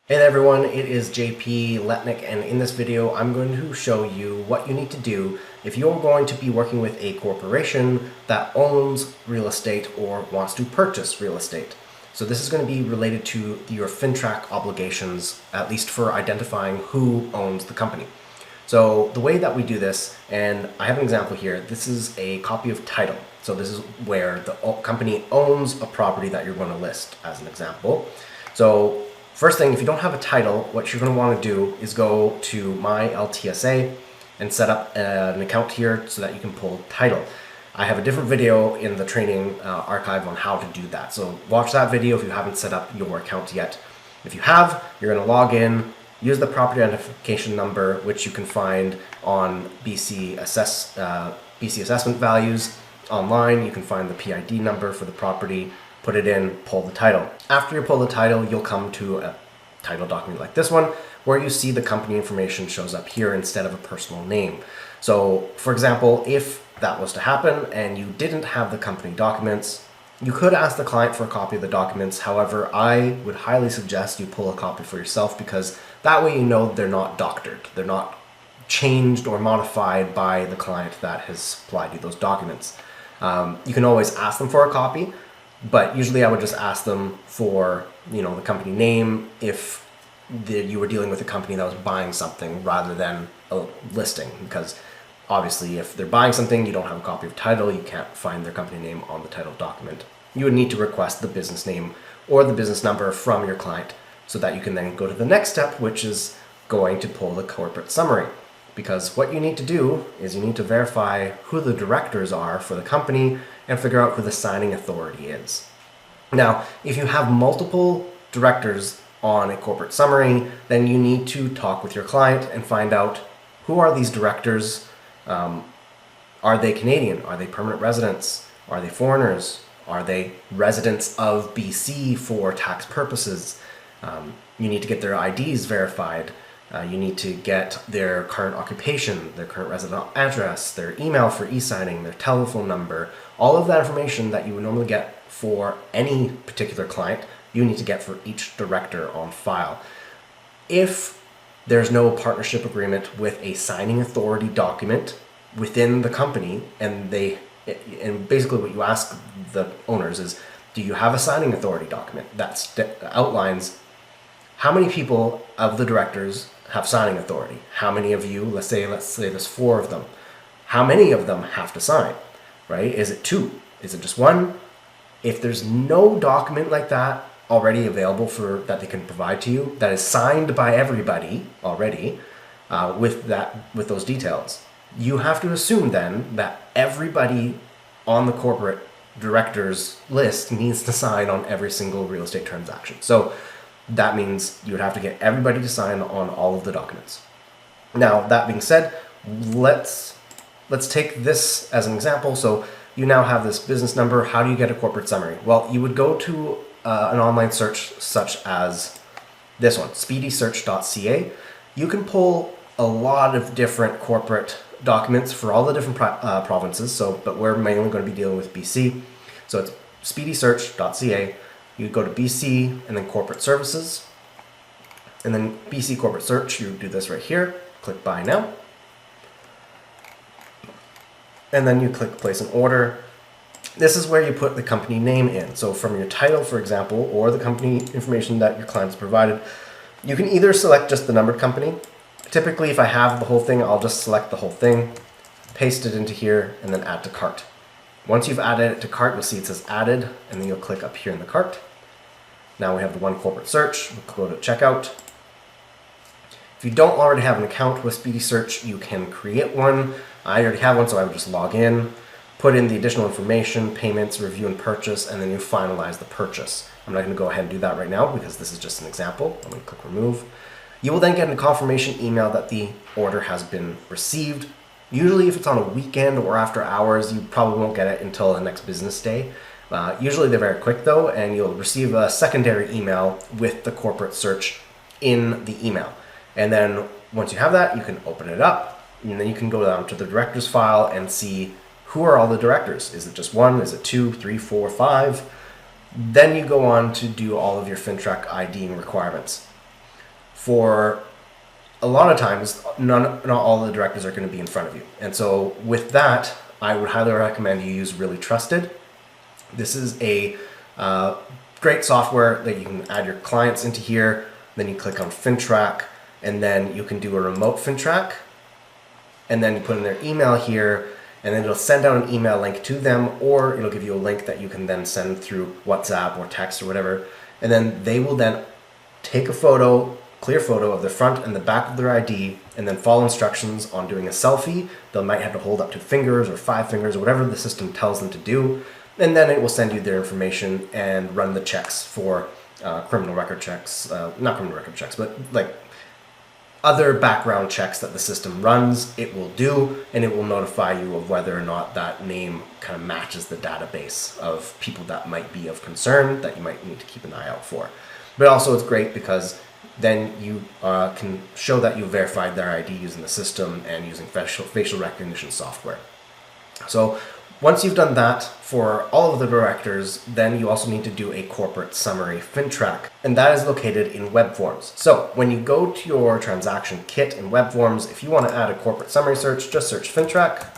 Hey there everyone, it is JP Letnick, and in this video I'm going to show you what you need to do if you're going to be working with a corporation that owns real estate or wants to purchase real estate. So this is going to be related to your FINTRAC obligations, at least for identifying who owns the company. So the way that we do this, and I have an example here, this is a copy of title. So this is where the company owns a property that you're going to list, as an example. So first thing, if you don't have a title, what you're going to want to do is go to My LTSA and set up an account here so that you can pull title. I have a different video in the training archive on how to do that. So watch that video if you haven't set up your account yet. If you have, you're going to log in, use the property identification number, which you can find on BC assessment values online. You can find the PID number for the property, put it in, pull the title. After you pull the title, you'll come to a title document like this one, where you see the company information shows up here instead of a personal name. So for example, if that was to happen and you didn't have the company documents, you could ask the client for a copy of the documents. However, I would highly suggest you pull a copy for yourself, because that way you know they're not doctored. They're not changed or modified by the client that has supplied you those documents. You can always ask them for a copy, but usually I would just ask them for, the company name if you were dealing with a company that was buying something rather than a listing, because obviously if they're buying something, you don't have a copy of title, you can't find their company name on the title document. You would need to request the business name or the business number from your client so that you can then go to the next step, which is going to pull the corporate summary. Because what you need to do is you need to verify who the directors are for the company and figure out who the signing authority is. Now, if you have multiple directors on a corporate summary, then you need to talk with your client and find out who are these directors. Are they Canadian? Are they permanent residents? Are they foreigners? Are they residents of BC for tax purposes? You need to get their IDs verified. You need to get their current occupation, their current resident address, their email for e-signing, their telephone number. All of that information that you would normally get for any particular client, you need to get for each director on file. If there's no partnership agreement with a signing authority document within the company, and basically what you ask the owners is, do you have a signing authority document that outlines how many people of the directors have signing authority? How many of you, let's say there's 4 of them, how many of them have to sign, right? Is it 2? Is it just 1? If there's no document like that already available that they can provide to you, that is signed by everybody already, with those details, you have to assume then that everybody on the corporate directors list needs to sign on every single real estate transaction. So that means you would have to get everybody to sign on all of the documents. Now, that being said, let's take this as an example. So you now have this business number. How do you get a corporate summary? Well, you would go to an online search such as this one, speedysearch.ca. You can pull a lot of different corporate documents for all the different provinces. But we're mainly going to be dealing with BC. So it's speedysearch.ca. You go to BC and then corporate services, and then BC corporate search. You do this right here, click buy now, and then you click place an order. This is where you put the company name in. So from your title, for example, or the company information that your client's provided, you can either select just the numbered company. Typically, if I have the whole thing, I'll just select the whole thing, paste it into here, and then add to cart. Once you've added it to cart, you'll see it says added, and then you'll click up here in the cart. Now we have the one corporate search. We'll go to checkout. If you don't already have an account with Speedy Search, you can create one. I already have one, so I would just log in, put in the additional information, payments, review and purchase, and then you finalize the purchase. I'm not going to go ahead and do that right now because this is just an example. I'm going to click remove. You will then get a confirmation email that the order has been received. Usually if it's on a weekend or after hours, you probably won't get it until the next business day. Usually they're very quick though, and you'll receive a secondary email with the corporate search in the email. And then once you have that, you can open it up, and then you can go down to the directors file and see who are all the directors. Is it just 1? Is it 2, 3, 4, 5? Then you go on to do all of your FINTRAC IDing requirements. for a lot of times, not all the directors are going to be in front of you. And so with that, I would highly recommend you use Really Trusted. This is a great software that you can add your clients into here. Then you click on FinTrack, and then you can do a remote FinTrack. And then you put in their email here, and then it'll send out an email link to them, or it'll give you a link that you can then send through WhatsApp or text or whatever. And then they will then take a photo, clear photo of the front and the back of their ID, and then follow instructions on doing a selfie. They might have to hold up 2 fingers or 5 fingers or whatever the system tells them to do. And then it will send you their information and run the checks for criminal record checks, not criminal record checks, but like other background checks that the system runs. It will do, and it will notify you of whether or not that name kind of matches the database of people that might be of concern that you might need to keep an eye out for. But also it's great because then you can show that you verified their ID using the system and using facial recognition software. So once you've done that for all of the directors, then you also need to do a corporate summary FinTrack, and that is located in Web Forms. So when you go to your transaction kit in Web Forms, if you want to add a corporate summary search, just search FinTrack,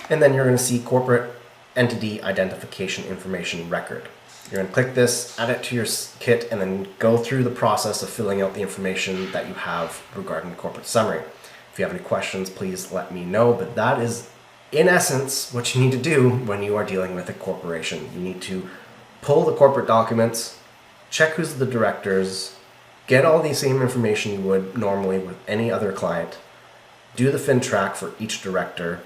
and then you're going to see Corporate Entity Identification Information Record. You're going to click this, add it to your kit, and then go through the process of filling out the information that you have regarding the corporate summary. If you have any questions, please let me know, but that is in essence what you need to do when you are dealing with a corporation. You need to pull the corporate documents, check who's the directors, get all the same information you would normally with any other client, do the FinTrack for each director,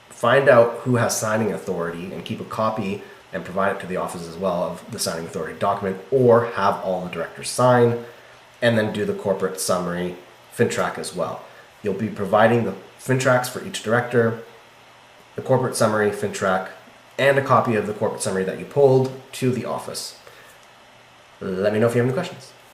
find out who has signing authority and keep a copy and provide it to the office as well of the signing authority document, or have all the directors sign, and then do the corporate summary FinTrack as well. You'll be providing the FinTracks for each director, the corporate summary FinTrack, and a copy of the corporate summary that you pulled to the office. Let me know if you have any questions.